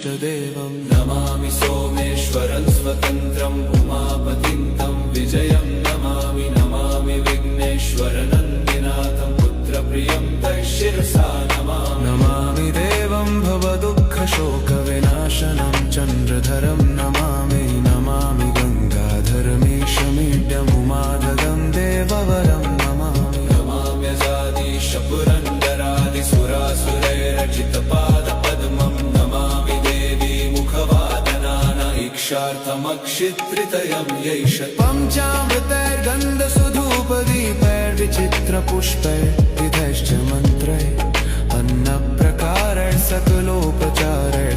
इष्टदेवम् नमामि सोमेश्वरं स्वतन्त्रम् उमापतिं तं विजयं नमामि नमामि विघ्नेश्वरनन्दिनाथं पुत्रप्रियं तैशिरसा नमामि नमामि देवं भवदुःखशोकविनाशनं चन्द्रधरं नमामि नमामि गङ्गाधरमीशमीड्यमुमादगं देववरं नमामि नमाम्यजादिशपुरन्दरादिसुरासुरैरचितपादपद्मं नमामि देवी मुखवादनान इक्षार्थमक्षित्रितयं यैष पञ्चामृतैर्गन्धसुधूपदीपैर्विचित्रपुष्पैर्विधैश्च मन्त्रैः अन्नप्रकारैः सकलोपचारैः